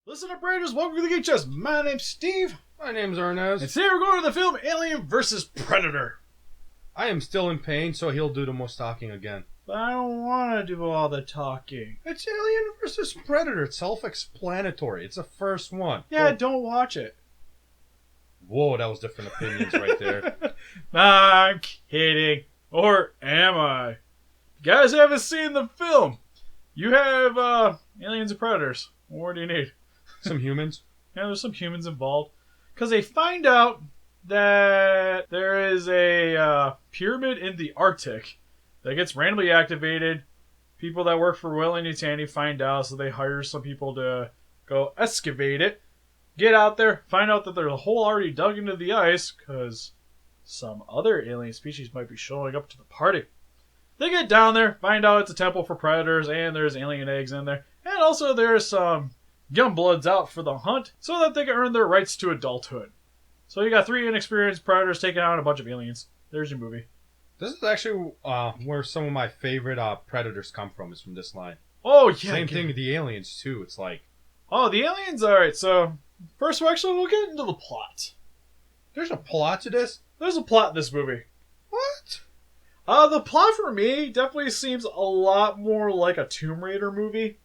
Listen up, Raiders. Welcome to the Geek Chest. My name's Steve. My name's Arnes. And today we're going to the film Alien vs. Predator. I am still in pain, so he'll do the most talking again. But I don't want to do all the talking. It's Alien vs. Predator. It's self-explanatory. It's the first one. Yeah, don't watch it. Whoa, that was different opinions right there. Nah, I'm kidding. Or am I? You guys haven't seen the film. You have Aliens and Predators. What more do you need? Some humans. Yeah, there's some humans involved. Because they find out that there is a pyramid in the Arctic that gets randomly activated. People that work for Will and Yutani find out, so they hire some people to go excavate it. Get out there, find out that there's a hole already dug into the ice, because some other alien species might be showing up to the party. They get down there, find out it's a temple for predators, and there's alien eggs in there. And also there's some young bloods out for the hunt, so that they can earn their rights to adulthood. So you got 3 inexperienced predators taking out a bunch of aliens. There's your movie. This is actually where some of my favorite predators come from, is from this line. Oh, yeah. Same thing with the aliens, too. It's like... Oh, the aliens? Alright, so... First, we'll get into the plot. There's a plot to this? There's a plot in this movie. What? The plot for me definitely seems a lot more like a Tomb Raider movie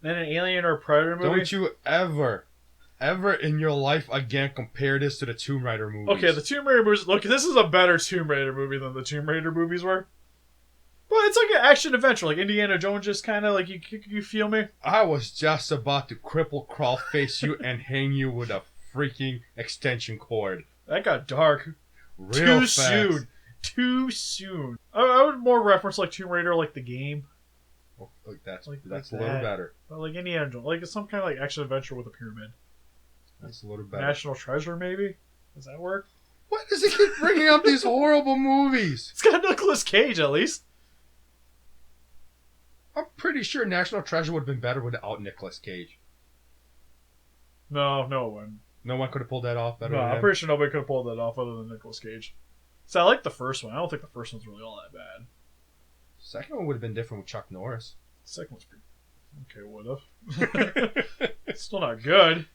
than an Alien or Predator movie. Don't you ever in your life again compare this to the Tomb Raider movies. Okay, the Tomb Raider movies... Look, this is a better Tomb Raider movie than the Tomb Raider movies were. But it's like an action-adventure, like Indiana Jones, just kind of like, you feel me? I was just about to cripple crawl face you and hang you with a freaking extension cord. That got dark. Real Too fast. soon. Too soon. I would more reference like Tomb Raider, like the game. Oh, like that's Like a little that. better. But like Indiana Jones, like some kind of like action-adventure with a pyramid. That's a little better. National Treasure, maybe? Does that work? Why does it keep bringing up these horrible movies? It's got Nicolas Cage, at least. I'm pretty sure National Treasure would have been better without Nicolas Cage. No it wouldn't. No one could have pulled that off better No, than I'm him. pretty sure nobody could have pulled that off other than Nicolas Cage. So I like the first one. I don't think the first one's really all that bad. Second one would have been different with Chuck Norris. The second one's pretty... Okay, would've. Still not good.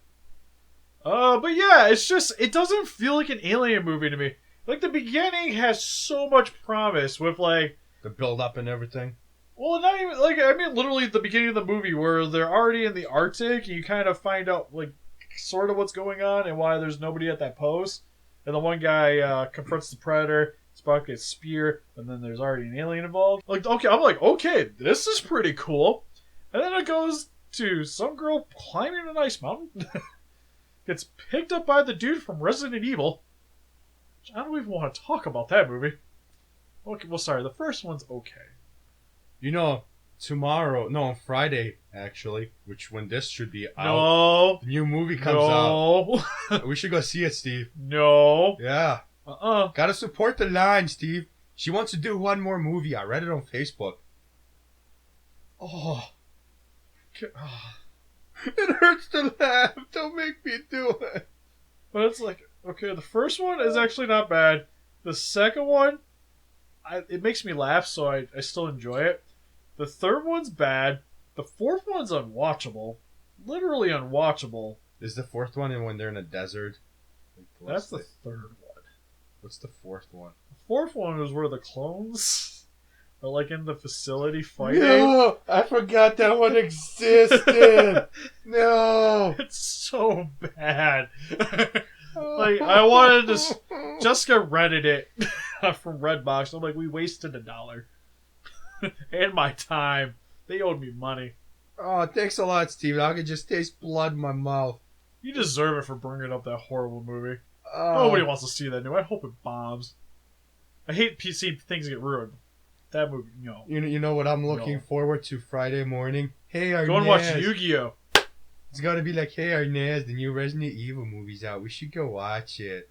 But yeah, it's just... It doesn't feel like an Alien movie to me. Like, the beginning has so much promise with, like... The build-up and everything. Well, not even... Like, I mean, literally at the beginning of the movie where they're already in the Arctic and you kind of find out, like, sort of what's going on and why there's nobody at that post. And the one guy confronts the Predator, Spock gets spear, and then there's already an alien involved. Like, okay, I'm like, okay, this is pretty cool. And then it goes to some girl climbing an ice mountain, gets picked up by the dude from Resident Evil. I don't even want to talk about that movie. Okay, well, sorry, the first one's okay. You know, on Friday, actually, which when this should be out, No. the new movie comes out. No. We should go see it, Steve. No. Yeah. Uh-uh. Gotta support the line, Steve. She wants to do one more movie. I read it on Facebook. Oh. It hurts to laugh. Don't make me do it. But it's like, okay, the first one is actually not bad. The second one, it makes me laugh, so I still enjoy it. The third one's bad. The fourth one's unwatchable. Literally unwatchable. Is the fourth one when they're in a desert? Like, That's the third one. What's the fourth one? The fourth one is where the clones are like in the facility fighting. No, I forgot that one existed. No. It's so bad. Like, I wanted to... Jessica rented it from Redbox. I'm like, we wasted $1. And my time. They owed me money. Oh, thanks a lot, Steve. I could just taste blood in my mouth. You deserve it for bringing up that horrible movie. Oh. Nobody wants to see that new. I hope it bombs. I hate seeing things get ruined. That movie, no. You know what I'm looking forward to Friday morning? Hey, Arnes. Go and watch Yu-Gi-Oh! It's gotta be like, hey, Arnes, the new Resident Evil movie's out. We should go watch it.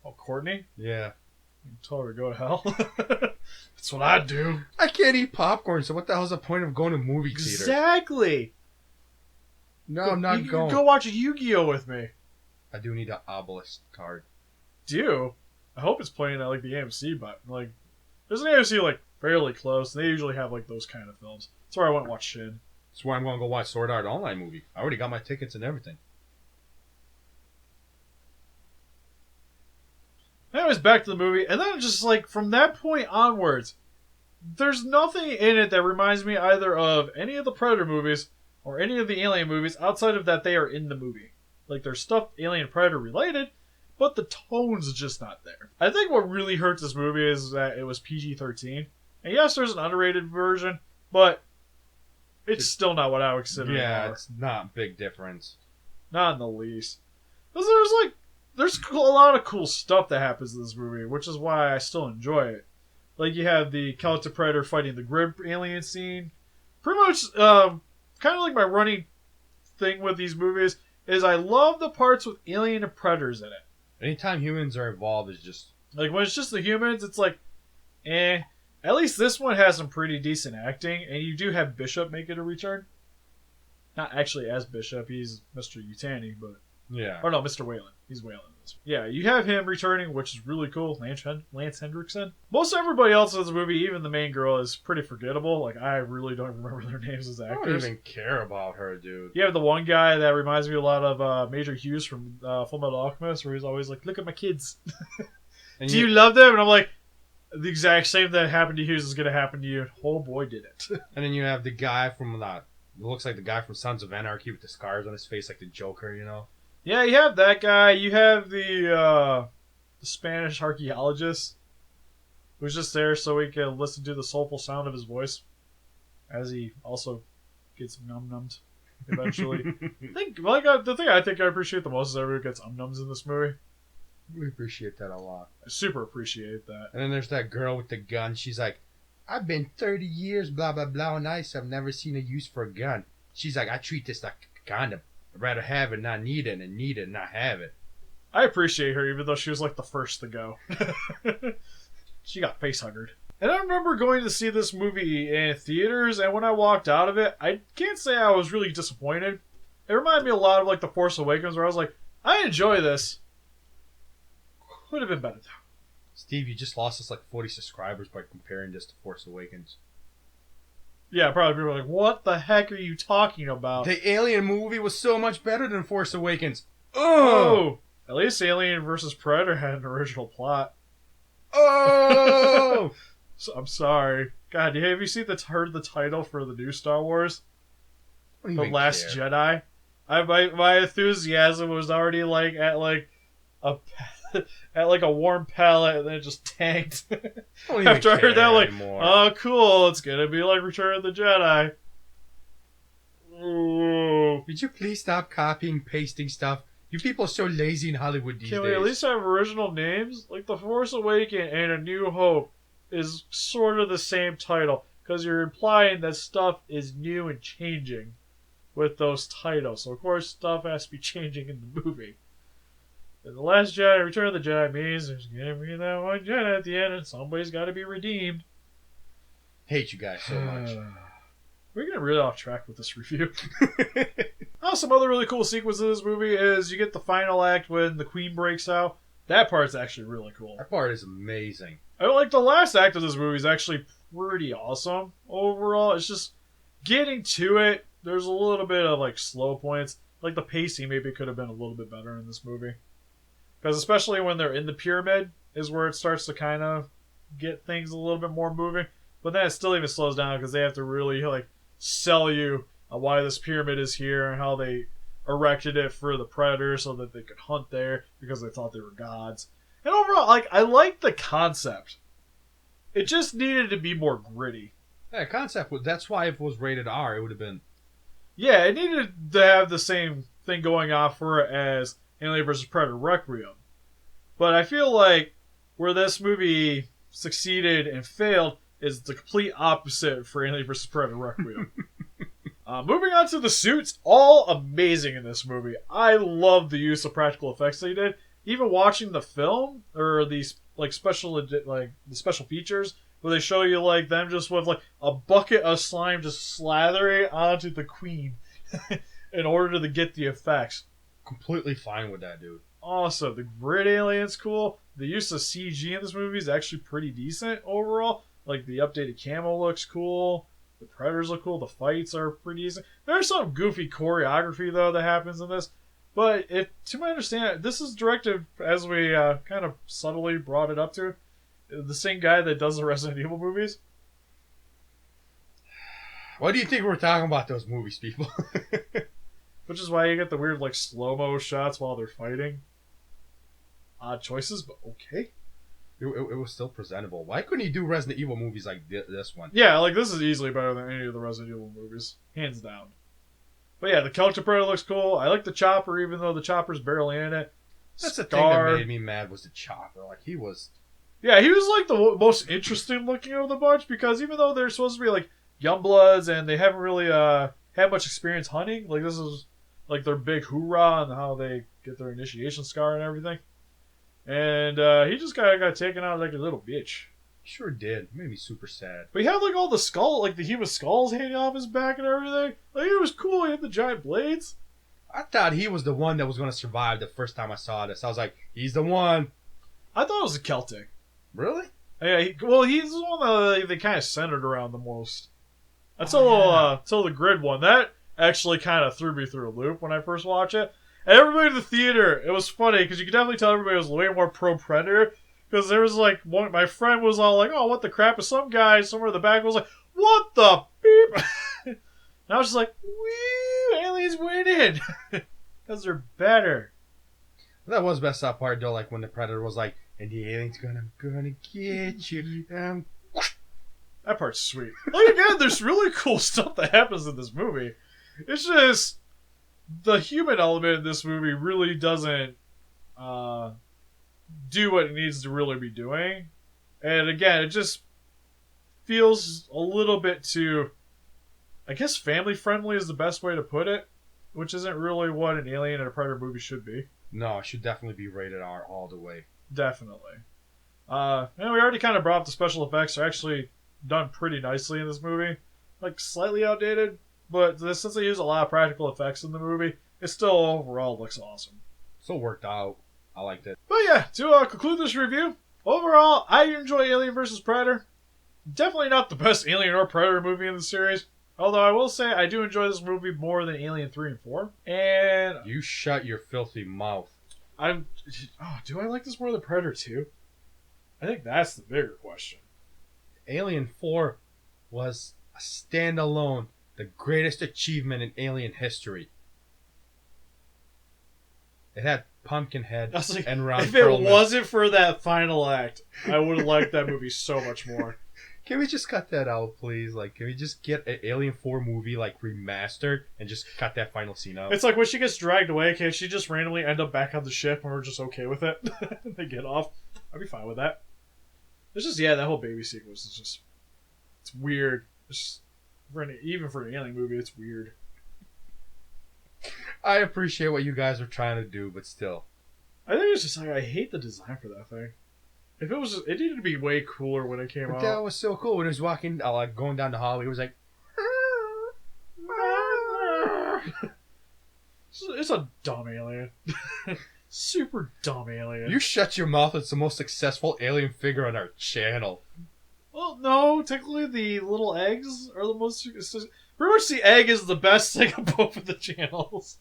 Oh, Courtney? Yeah. You can tell her to go to hell. That's what I do. I can't eat popcorn, so what the hell's the point of going to movie theater? Exactly. No, I'm not you going. Go watch Yu-Gi-Oh! With me. I do need an obelisk card. Do? I hope it's playing at like the AMC, but like, there's an AMC like fairly close. They usually have like those kind of films. That's where I went and watched Shin. That's why I'm going to go watch Sword Art Online movie. I already got my tickets and everything. Anyways, back to the movie, and then just like from that point onwards, there's nothing in it that reminds me either of any of the Predator movies or any of the Alien movies outside of that they are in the movie. Like there's stuff Alien and Predator related, but the tone's just not there. I think what really hurts this movie is that it was PG-13. And yes, there's an underrated version, but it's still not what I would consider. Yeah, it's not a big difference. Not in the least. Because there's a lot of cool stuff that happens in this movie, which is why I still enjoy it. Like you have the Calico Predator fighting the Grid alien scene. Pretty much, kind of like my running thing with these movies is I love the parts with alien and predators in it. Anytime humans are involved is just... Like when it's just the humans, it's like, eh. At least this one has some pretty decent acting, and you do have Bishop making a return. Not actually as Bishop, he's Mr. Yutani, but... Yeah. Oh no, Mr. Whalen. He's Whalen in this. Yeah, you have him returning, which is really cool. Lance Hendrickson. Most everybody else in this movie, even the main girl, is pretty forgettable. Like, I really don't remember their names as actors. I don't even care about her, dude. You have the one guy that reminds me a lot of Major Hughes from Full Metal Alchemist, where he's always like, look at my kids. Do you love them? And I'm like, the exact same that happened to Hughes is going to happen to you. Oh boy, did it. And then you have the guy from, it looks like the guy from Sons of Anarchy with the scars on his face, like the Joker, you know? Yeah, you have that guy. You have the Spanish archaeologist who's just there so we can listen to the soulful sound of his voice as he also gets num-nummed eventually. The thing I think I appreciate the most is everyone gets nums in this movie. We appreciate that a lot. I super appreciate that. And then there's that girl with the gun. She's like, I've been 30 years, blah, blah, blah, on ice. I've never seen a use for a gun. She's like, I treat this like a condom. I'd rather have it, not need it, and need it, not have it. I appreciate her, even though she was like the first to go. She got face-huggered. And I remember going to see this movie in theaters, and when I walked out of it, I can't say I was really disappointed. It reminded me a lot of like The Force Awakens, where I was like, I enjoy this. Could have been better though. Steve, you just lost us like 40 subscribers by comparing this to Force Awakens. Yeah, probably people are like, what the heck are you talking about? The Alien movie was so much better than Force Awakens. Oh! At least Alien vs. Predator had an original plot. Oh! So, I'm sorry. God, have you heard the title for the new Star Wars? The Last Jedi? My enthusiasm was already like at a warm pallet, and then it just tanked. After I heard that, like, oh, cool, it's gonna be like Return of the Jedi. Ooh. Would you please stop copying, pasting stuff? You people are so lazy in Hollywood these days. Can we at least have original names? Like The Force Awakens and A New Hope is sort of the same title, because you're implying that stuff is new and changing with those titles. So of course stuff has to be changing in the movie. And The Last Jedi, Return of the Jedi means there's gonna be that one Jedi at the end, and somebody's got to be redeemed. Hate you guys so much. We're getting really off track with this review. Some other really cool sequences in this movie is you get the final act when the Queen breaks out. That part's actually really cool. That part is amazing. I like the last act of this movie is actually pretty awesome overall. It's just getting to it. There's a little bit of like slow points. Like the pacing maybe could have been a little bit better in this movie. Because especially when they're in the pyramid is where it starts to kind of get things a little bit more moving. But then it still even slows down because they have to really like sell you on why this pyramid is here and how they erected it for the predators so that they could hunt there because they thought they were gods. And overall, like, I like the concept. It just needed to be more gritty. Yeah, concept. That's why if it was rated R, it would have been. Yeah, it needed to have the same thing going on for it as Alien vs. Predator Requiem. But I feel like where this movie succeeded and failed is the complete opposite for Alien vs. Predator Requiem. Moving on to the suits, all amazing in this movie. I love the use of practical effects they did. Even watching the film or these like the special features where they show you like them just with like a bucket of slime just slathering onto the Queen in order to get the effects. Completely fine with that, dude. Also, the grid alien's cool. The use of CG in this movie is actually pretty decent overall. Like the updated camo looks cool. The Predators look cool. The fights are pretty decent. There's some goofy choreography though that happens in this, but to my understanding, this is directed as we kind of subtly brought it up to the same guy that does the Resident Evil movies. What do you think we're talking about those movies, people? Which is why you get the weird like slow-mo shots while they're fighting. Odd choices, but okay. It was still presentable. Why couldn't he do Resident Evil movies like this one? Yeah, like this is easily better than any of the Resident Evil movies. Hands down. But yeah, the Kelter Predator looks cool. I like the Chopper, even though the Chopper's barely in it. That's the thing that made me mad was the Chopper. Like, he was... Yeah, he was like the most interesting looking of the bunch, because even though they're supposed to be like Youngbloods and they haven't really had much experience hunting, like this is like their big hoorah and how they get their initiation scar and everything. And he just got taken out like a little bitch. Sure did. It made me super sad. But he had like all the skull, like the human skulls hanging off his back and everything. Like it was cool. He had the giant blades. I thought he was the one that was going to survive the first time I saw this. I was like, he's the one. I thought it was a Celtic. Really? Yeah, he's the one that they kind of centered around the most. Until the grid one. That actually kind of threw me through a loop when I first watched it. And everybody in the theater, it was funny because you could definitely tell everybody was way more pro Predator. Because there was like one, my friend was all like, "Oh, what the crap?" And some guy somewhere in the back was like, "What the beep?" And I was just like, "Woo, aliens winning," because they're better. That was the best part though, like when the Predator was like, "And the alien's gonna get you." That part's sweet. Like again, there's really cool stuff that happens in this movie. It's just the human element in this movie really doesn't do what it needs to really be doing. And again, it just feels a little bit too, I guess family friendly is the best way to put it, which isn't really what an Alien and a Predator movie should be. No, it should definitely be rated R all the way. Definitely. And we already kind of brought up the special effects are actually done pretty nicely in this movie. Like slightly outdated, but since they use a lot of practical effects in the movie, it still overall looks awesome. Still worked out. I liked it. But yeah, to conclude this review, overall, I enjoy Alien vs. Predator. Definitely not the best Alien or Predator movie in the series. Although I will say I do enjoy this movie more than Alien 3 and 4. And you shut your filthy mouth. Do I like this more than Predator 2? I think that's the bigger question. Alien 4 was a standalone, the greatest achievement in Alien history. It had Pumpkinhead like, and Ron if Perlman. It wasn't for that final act, I would have liked that movie so much more. Can we just cut that out, please? Like, can we just get an Alien 4 movie, like, remastered and just cut that final scene out? It's like when she gets dragged away, can't she just randomly end up back on the ship and we're just okay with it? They get off. I'd be fine with that. It's just, that whole baby sequence is just, it's weird. It's just, even for an Alien movie, it's weird. I appreciate what you guys are trying to do, but still. I think it's just like, I hate the design for that thing. If it was just, it needed to be way cooler when it came out. That was so cool when he was walking, like going down the hallway. He was like, it's a dumb alien. Super dumb alien. You shut your mouth. It's the most successful alien figure on our channel. Well, no, technically the little eggs are the most. Pretty much the egg is the best thing on both of the channels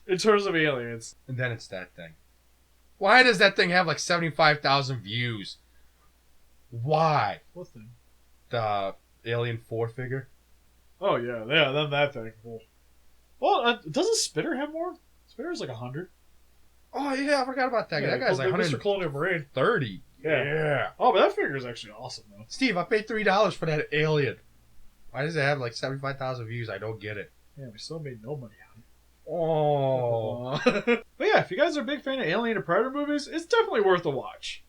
in terms of aliens. And then it's that thing. Why does that thing have like 75,000 views? Why? What thing? The Alien 4 figure. Oh, yeah, then that thing. Well, doesn't Spitter have more? Spitter's like 100. Oh, yeah, I forgot about that guy. That guy's like Mr. Colonial Marine. 30. Yeah. Oh, but that figure is actually awesome, though. Steve, I paid $3 for that alien. Why does it have like 75,000 views? I don't get it. Yeah, we still made no money on it. Oh. But yeah, if you guys are a big fan of Alien and Predator movies, it's definitely worth a watch.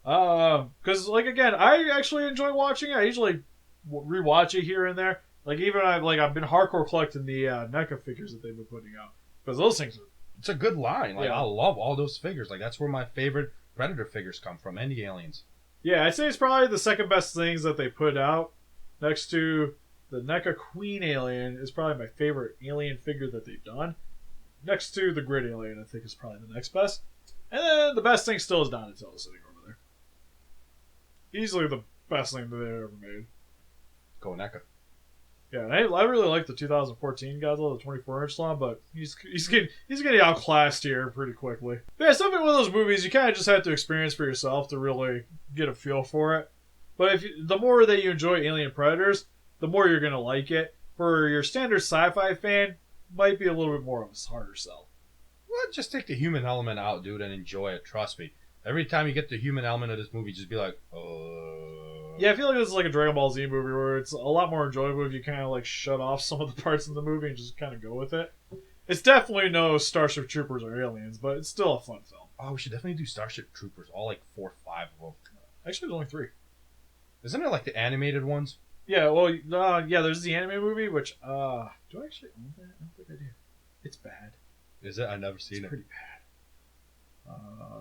Because, like, again, I actually enjoy watching it. I usually rewatch it here and there. Like, even I've been hardcore collecting the NECA figures that they've been putting out. Because those things are... It's a good line. Like, yeah. I love all those figures. Like, that's where my favorite Predator figures come from, and the aliens. Yeah, I'd say it's probably the second best things that they put out. Next to the NECA Queen Alien is probably my favorite alien figure that they've done. Next to the Grid Alien, I think is probably the next best. And then the best thing still is Donatello sitting over there. Easily the best thing that they've ever made. Go NECA. Yeah, and I really like the 2014 Godzilla, the 24-inch slot, but he's getting outclassed here pretty quickly. But yeah, something one of those movies you kind of just have to experience for yourself to really get a feel for it. But the more that you enjoy Alien Predators, the more you're gonna like it. For your standard sci-fi fan, might be a little bit more of a harder sell. Well, just take the human element out, dude, and enjoy it. Trust me. Every time you get the human element of this movie, just be like, Yeah, I feel like this is like a Dragon Ball Z movie where it's a lot more enjoyable if you kind of like shut off some of the parts of the movie and just kind of go with it. It's definitely no Starship Troopers or Aliens, but it's still a fun film. Oh, we should definitely do Starship Troopers, all like 4 or 5 of them. Actually, there's only 3. Isn't it like the animated ones? Yeah, well, yeah, there's the anime movie, which, do I actually own that? I don't think I do. It's bad. Is it? I've never seen it. It's pretty bad.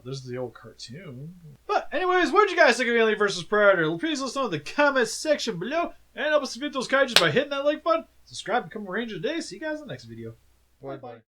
There's the old cartoon. But anyways, what did you guys think of Alien vs. Predator? Please let us know in the comments section below. And help us defeat those kaijus by hitting that like button. Subscribe, become a ranger today. See you guys in the next video. Bye-bye.